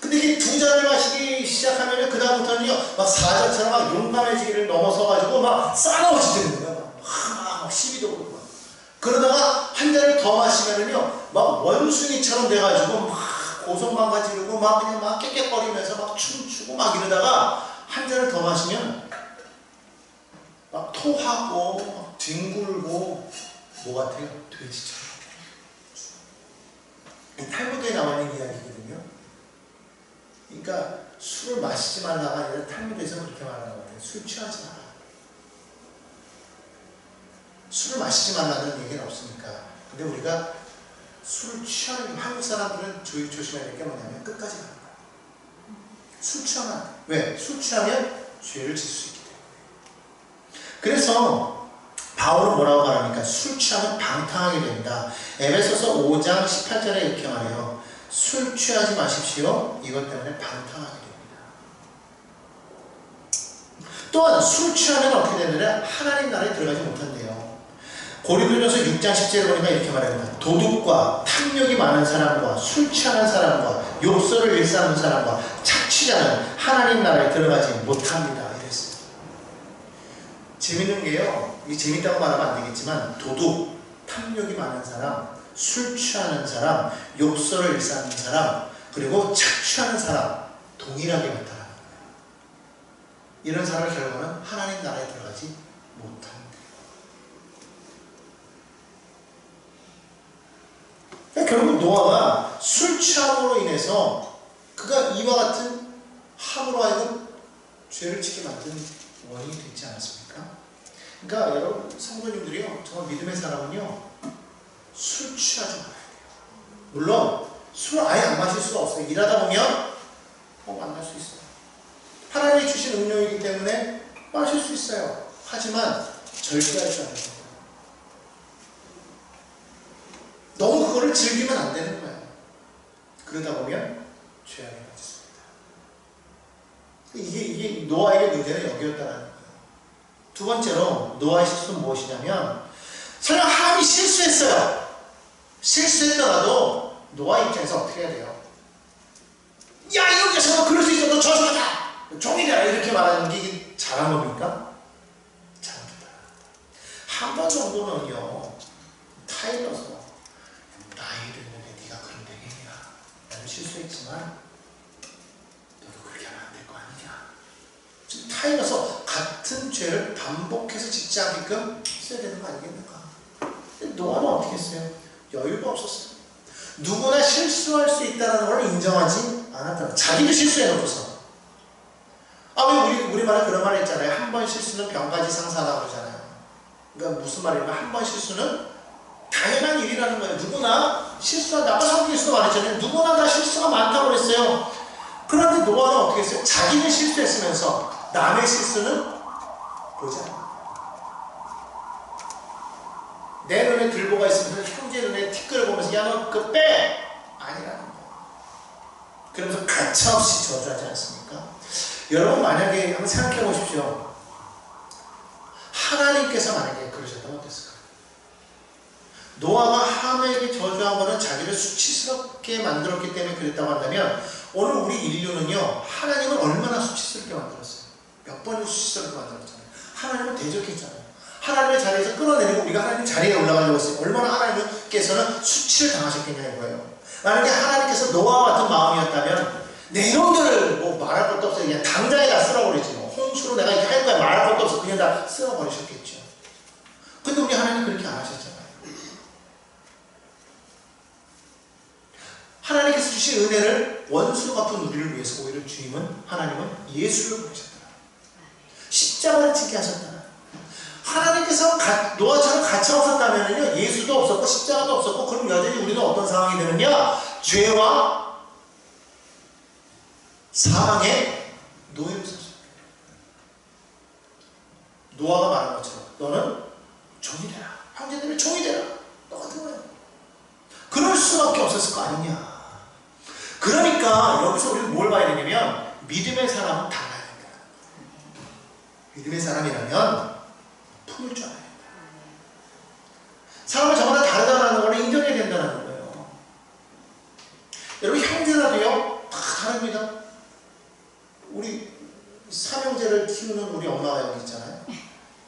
근데 이게 두 잔을 마시기 시작하면 그 다음부터는요 막 사자처럼 막 용감해지기를 넘어서가지고 막 싸가워지는 거예요. 막 시비도 그러고 막. 그러다가 한 잔을 더 마시면은요 막 원숭이처럼 돼가지고 막 고성방가 지르고 막 그냥 막 깨깨거리면서 막 춤추고 막 이러다가 한 잔을 더 마시면 막 토하고 막 뒹굴고 뭐 같아요? 돼지처럼. 이 탈무드에 나와 있는 이야기거든요. 그러니까 술을 마시지 말라가 아니라 탈무드에서 그렇게 말하는 거예요. 술 취하지 마라. 술을 마시지 말라는 얘기는 없으니까. 근데 우리가 술을 취하는, 한국 사람들은 조심해야 될 게 뭐냐면 끝까지 가는 거야. 술 취하면 안 돼. 왜? 술 취하면 죄를 질 수 있기 때문에. 그래서 바울은 뭐라고 말합니까? 술 취하면 방탕하게 된다. 에베소서 5장 18절에 이렇게 말해요. 술 취하지 마십시오. 이것 때문에 방탕하게 됩니다. 또한 술 취하면 어떻게 되느냐? 하나님 나라에 들어가지 못한대요. 고린도전서 6장 10절에 보니까 이렇게 말합니다. 도둑과 탐욕이 많은 사람과 술 취하는 사람과 욕설을 일삼는 사람과 착취자는 하나님 나라에 들어가지 못합니다. 이랬어요. 재밌는 게요. 이게 재밌다고 말하면 안 되겠지만 도둑, 탐욕이 많은 사람, 술 취하는 사람, 욕설을 일삼는 사람, 그리고 착취하는 사람 동일하게 나타나는 거예요. 이런 사람의 결과는 하나님 나라에 들어가지 못합니다. 결국 노아가 술 취함으로 인해서 그가 이와 같은 함으로 하여금 죄를 짓게 만든 원인이 되지 않았습니까? 그러니까 여러분 성도님들이요, 정말 믿음의 사람은요 술 취하지 말아야 돼요. 물론 술 아예 안 마실 수가 없어요. 일하다 보면 만날 수 있어요. 하나님이 주신 음료이기 때문에 마실 수 있어요. 하지만 절제하지 않아야 돼요. 너무 그거를 즐기면 안 되는 거예요. 그러다 보면 죄악에 빠졌습니다. 이게 노아에게 문제는 여기였다는 거예요. 두 번째로 노아의 실수는 무엇이냐면 설령 함이 실수했어요. 실수했더라도 노아 입장에서 어떻게 해야 돼요? 야, 이런 녀석아 그럴 수 있어. 너 저승하자. 종이다. 이렇게 말하는 게 잘한 겁니까? 잘못했다. 한 번 정도는요 타일러서 나이도 있는데 네가 그런 되겠냐? 나도 실수했지만 너도 그렇게 하면 안 될 거 아니냐? 지금 타일러서 같은 죄를 반복해서 짓지 않게끔 써야 되는 거 아니겠는가? 근데 노아는 어떻게 했어요? 여유가 없었어요. 누구나 실수할 수 있다는 걸 인정하지 않았다. 자기도 실수해놓고서. 왜 우리말에 그런 말 했잖아요. 한 번 실수는 병가지 상사라고 그러잖아요. 그러니까 무슨 말이냐면 한 번 실수는 당연한 일이라는 거예요. 누구나 실수한다. 아까 성경에서도 말했잖아요. 누구나 다 실수가 많다고 그랬어요. 그런데 노아는 어떻게 했어요? 자기는 실수했으면서 남의 실수는 보지 않아요. 내 눈에 들보가 있으면서 형제 눈에 티끌을 보면서 야 너 그거 빼! 아니라는 거예요. 그러면서 가차없이 저주하지 않습니까? 여러분 만약에 한번 생각해 보십시오. 하나님께서 만약에 그러셨다면 어땠을까요? 노아가 함에게 저주한 거는 자기를 수치스럽게 만들었기 때문에 그랬다고 한다면 오늘 우리 인류는요, 하나님을 얼마나 수치스럽게 만들었어요? 몇 번을 수치스럽게 만들었잖아요. 하나님을 대적했잖아요. 하나님의 자리에서 끌어내리고 우리가 하나님 자리에 올라가려고 했어요. 얼마나 하나님께서는 수치를 당하셨겠냐 이거예요. 만약에 하나님께서 노아와 같은 마음이었다면 내 이놈들을 뭐 말할 것도 없어요. 그냥 당장에 다 쓸어버리지 뭐. 홍수로 내가 이렇게 할 거야 말할 것도 없어. 그냥 다 쓸어버리셨겠죠. 근데 우리 하나님 그렇게 안 하셨잖아요. 하나님께서 주신 은혜를 원수 갚은 우리를 위해서 오히려 주님은 하나님은 예수를 보내셨더라. 십자가를 지게 하셨더라. 하나님께서 노아처럼 갇혀 없었다면요 예수도 없었고 십자가도 없었고 그럼 여전히 우리는 어떤 상황이 되느냐? 죄와 사망의 노예로 섰습니다. 노아가 말한 것처럼 너는 종이 되라. 형제들의 종이 되라. 똑같은 거예요. 그럴 수밖에 없었을 거 아니냐. 그러니까 여기서 우리는 뭘 봐야 되냐면 믿음의 사람은 달라야 된다. 믿음의 사람이라면 품을 줄 알아야 된다. 사람은 저마다 다르다는 걸 인정해야 된다는 거예요. 여러분 형제라도요 다 다릅니다. 우리 삼형제를 키우는 우리 엄마가 여기 있잖아요.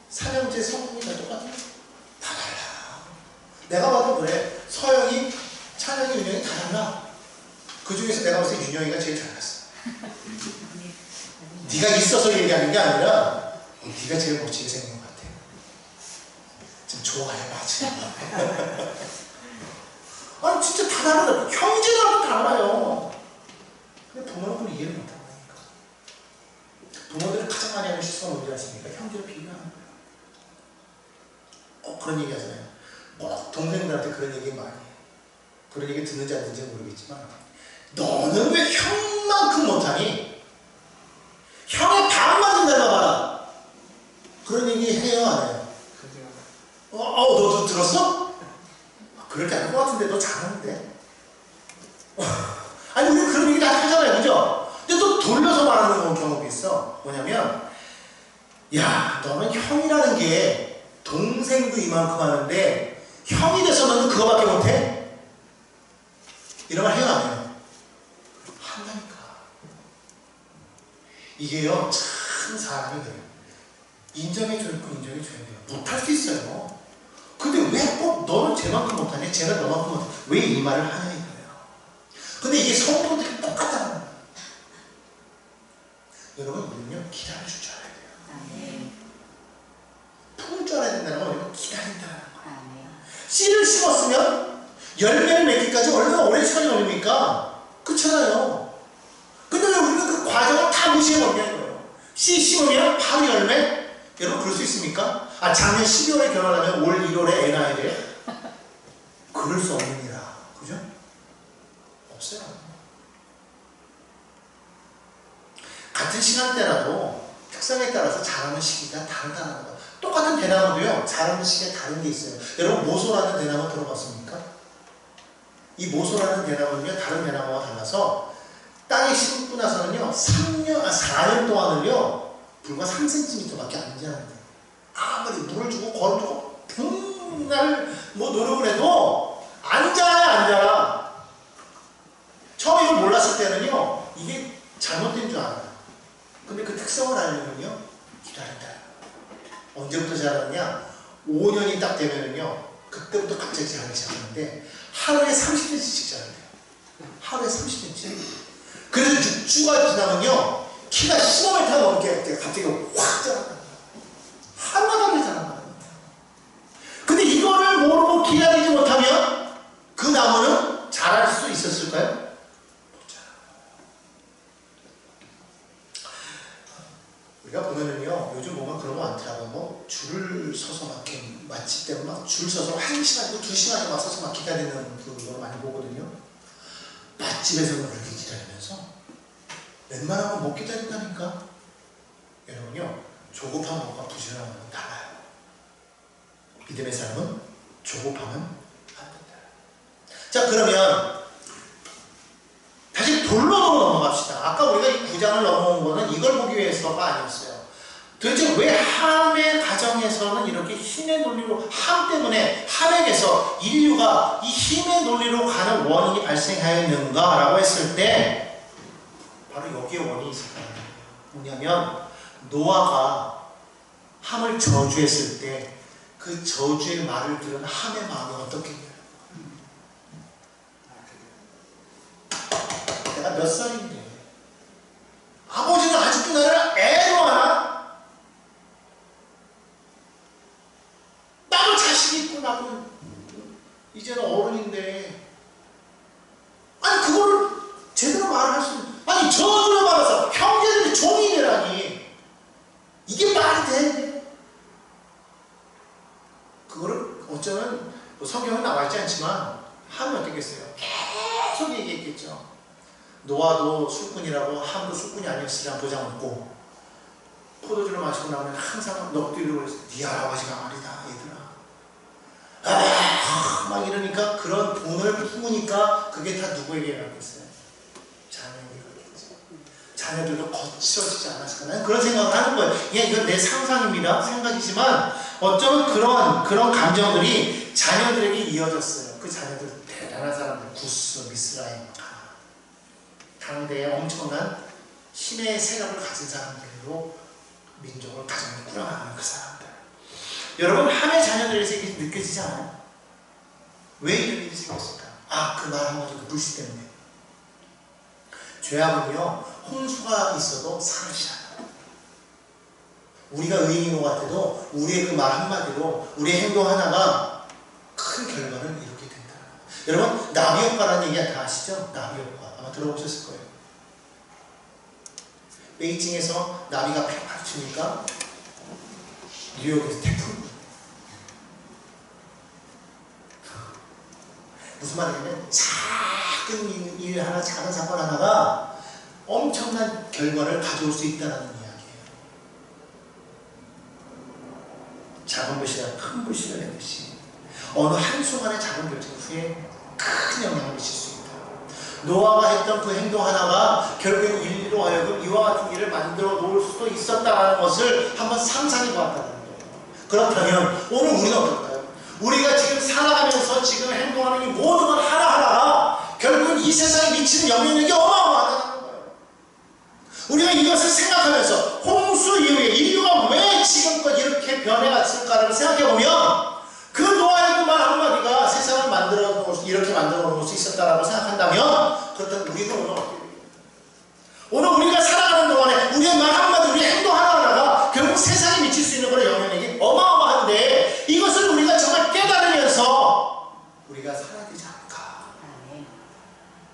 삼형제 성품이 다 똑같아요. 다 달라. 내가 봐도 그래. 서영이, 찬영이, 윤영이 다 달라. 그 중에서 내가 봤을 때 윤영이가 제일 잘났어. 네가 있어서 얘기하는 게 아니라 네가 제일 멋지게 생긴 것 같아. 지금 좋아해 맞지? 아니 진짜 다 다르다. 형제라도 달라요. 근데 부모는 그걸 이해를 못하는 거니까. 부모들은 가장 많이 하는 실수가 뭔지 아십니까? 형제를 비교하는 거예요. 꼭 그런 얘기 하잖아요. 꼭 동생들한테 그런 얘기 많이 해요. 그런 얘기 듣는지 안 듣는지 모르겠지만 너는 왜 형만큼 못하니? 형의 반만 좀 닮아봐라. 그런 얘기 해요 안 해요? 너도 들었어? 그럴 게 아닐 것 같은데 너 잘하는데? 아니 우리 그런 얘기 다 하잖아요 그죠? 근데 또 돌려서 말하는 경우가 있어. 뭐냐면 야 너는 형이라는 게 동생도 이만큼 하는데 형이 돼서 너는 그거밖에 못해? 이런 말 해요 안 해요? 한다니까. 이게요 참 사람이 그래요. 인정해줘야 고 인정해줘야 돼요. 못할 수 있어요. 근데 왜 꼭 너는 쟤만큼 못하냐 쟤는 너만큼 못하냐 왜 이 말을 하냐 이거예요. 근데 이게 성도들이 똑같다는 거예요. 여러분 우리는요 기다려줄 줄 알아야 돼요. 품을 줄 알아야 된다는 건 우리가 기다린다는 거예요. 씨를 심었으면 열매를 맺기까지 얼마나 오랜 시간이 걸립니까? 그렇잖아요. 근데 왜 우리는 그 과정을 다 무시해버리냐 이거예요. 씨 심으면 바로 열매? 여러분 그럴 수 있습니까? 작년 12월에 결혼하면 올 1월에 애 낳아야 돼요? 그럴 수 없는 일이라. 그죠? 없어요. 같은 시간대라도 특성에 따라서 자라는 시기가 다르다는 거. 똑같은 대나무도요 자라는 시기가 다른 게 있어요. 여러분 모소라는 대나무 들어봤습니까? 이 모소라는 대나무는요 다른 대나무와 달라서 땅에 심고 나서는요 4년 동안을요 불과 3cm밖에 안 자란대요. 아무리 물을 주고 거를 주고 백날 뭐 노력을 해도 안 자라. 처음에 이걸 몰랐을 때는요 이게 잘못된 줄 알아요. 근데 그 특성을 알려면요 기다린다. 언제부터 자랐냐? 5년이 딱 되면은요 그때부터 갑자기 자라기 시작하는데 하루에 30cm씩 자란대요. 하루에 30cm. 그래서 6주가 지나면요 키가 15m 넘게 갑자기 확 자라요. 한마디로 자란다. 근데 이거를 모르고 기다리지 못하면 그 나무는 자랄 수 있었을까요? 못 자라요. 우리가 보면은요 요즘 뭔가 그런 거 많더라고요. 뭐 줄을 서서 막 이렇게 맛집 때문에 막 줄 서서 1시간이고 2시간이 막 서서 막 기다리는 그걸 많이 보거든요. 맛집에서는 그렇게 기다리면서 웬만하면 못 기다린다니까. 여러분요, 조급한 것과 부지런한 것은 달라요. 믿음의 사람은 조급하면 안 된다. 자, 그러면 다시 본론으로 넘어갑시다. 아까 우리가 이 9장을 넘어온 거는 이걸 보기 위해서가 아니었어요. 도대체 왜 함의 가정에서는 이렇게 힘의 논리로, 함 때문에, 함에게서 인류가 이 힘의 논리로 가는 원인이 발생하였는가라고 했을 때 바로 여기에 원인이 있었다는 거예요. 뭐냐면 노아가 함을 저주했을 때 그 저주의 말을 들은 함의 마음이 어떻겠냐. 내가 몇 살인데 아버지는 아직도 나를 애로 하나? 나도 자식이 있고 나도 이제는 어른인데 아니 그거를 제대로 말할 수 있는, 아니 저주를 받아서 형제들이 종이 되라니 이게 말이 돼? 그거를 어쩌면 뭐 성경에 나와 있지 않지만 하면 어떻겠어요? 계속 얘기했겠죠. 노아도 술꾼이라고 함도 술꾼이 아니었으리라 보장 없고, 포도주를 마시고 나면 항상 넋두리로 해서 네 할아버지가 말이다 얘들아 막 이러니까 그런 돈을 품으니까 그게 다 누구에게 가겠어요? 자녀에게 가겠죠. 자녀들도 거칠어지지 않았을까? 나는 그런 생각을 하는 거예요. 이건 내 상상입니다. 생각이지만 어쩌면 그런 감정들이 자녀들에게 이어졌어요. 그 자녀들 대단한 사람들, 구스, 미스라임, 당대에 엄청난 힘의 세력을 가진 사람들로 민족을, 가정을 꾸려나가는 그 사람들. 여러분, 함의 자녀들에서 이게 느껴지지 않아요? 왜 이런 일이 생겼을까? 그 말 한마디, 그 불씨 때문에. 죄악은요, 홍수가 있어도 사라지지 않아요. 우리가 의인인 것 같아도 우리의 그 말 한마디로, 우리의 행동 하나가 큰 결과를 이루게 된다. 여러분, 나비 효과라는 얘기 다 아시죠? 나비 효과. 아마 들어보셨을 거예요. 베이징에서 나비가 팍팍 치니까 뉴욕에서 태풍. 무슨 말이냐면 작은 일 하나, 작은 사건 하나가 엄청난 결과를 가져올 수 있다는 이야기예요. 작은 불씨가 큰 불씨를 내듯이 어느 한순간의 작은 결정 후에 큰 영향을 미칠 수 있다. 노아가 했던 그 행동 하나가 결국엔 인류로 하여금 이와 같은 일을 만들어 놓을 수도 있었다는 것을 한번 상상해 보았다는 거예요. 그렇다면 오늘 우리는 어떨까요? 우리가 지금 살아가면서 지금 행동하는 이 모든 것 하나하나가 결국은 이 세상에 미치는 영향력이 어마어마하다는 거예요. 우리가 이것을 생각하면서 홍수 이후에 인류가 왜 지금껏 이렇게 변해갔을까를 생각해보면 그 노아의 그 말 한마디가 세상을 이렇게 만들어 놓을 수 있었다라고 생각한다면, 그렇다면 우리는 오늘 어떻게 돼요? 오늘 우리가 살아가는 동안에 우리의 말 한마디, 우리의 행동 하나하나가 결국 세상에 미칠 수 있는 그런 영향력이 어마어마한데, 이것을 우리가 정말 깨달으면서 우리가 살아야 되지 않을까?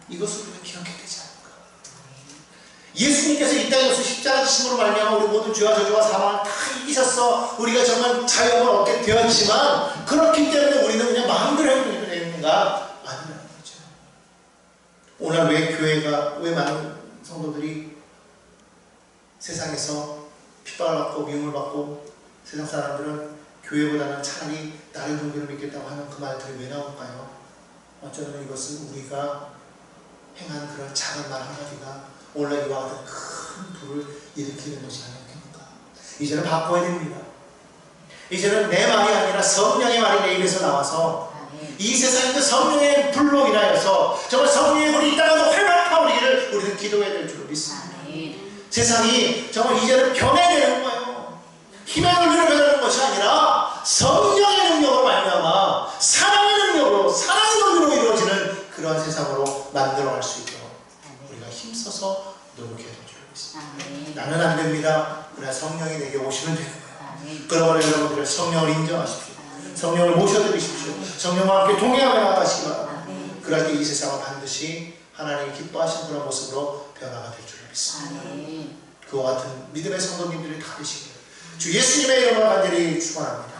이것을 우리가 기억해야 되지 않을까? 예수님께서 이 땅에 오셔서 십자가 지심으로 말미암아 우리 모든 죄와 저주와 사망을 다 이기셨어. 우리가 정말 자유함을 얻게 되었지만, 그렇기 때문에 우리는 그냥 마음대로 행동해도 되는가? 아니라는 거죠. 오늘 왜 많은 성도들이 세상에서 핍박을 받고 미움을 받고, 세상 사람들은 교회보다는 차라리 다른 종교를 믿겠다고 하는 그 말들이 왜 나올까요? 어쩌면 이것은 우리가 행한 그런 작은 말 한마디가 오늘 이와 같은 큰 불을 일으키는 것이 아니겠습니까? 이제는 바꿔야 됩니다. 이제는 내 말이 아니라 성령의 말이 내 입에서 나와서 이 세상에 그 성령의 불로 인하여서 정말 성령의 불이 이 땅에서 활발 타오르기를 우리는 기도해야 될 줄로 믿습니다. 세상이 정말 이제는 변해야 되는 거예요. 힘의 논리로 변하는 것이 아니라 성령의 능력으로 말미암아 사랑의 능력으로, 사랑의 논리로 이루어지는 그러한 세상으로 만들어갈 수 있도록 우리가 힘써서 노력해야 될 줄로 믿습니다. 나는 안 됩니다. 그러나 성령이 내게 오시면 되는 거예요. 그러므로 여러분들 성령을 인정하십시오. 성령을 모셔드리십시오. 성령과 함께 동행하며 나아가시기 바랍니다. 그럴 때 이 세상은 반드시 하나님이 기뻐하시는 그런 모습으로 변화가 될 줄로 믿습니다. 그와 같은 믿음의 성도님들이 다 되시기를 주 예수님의 이름으로 간절히 축원합니다.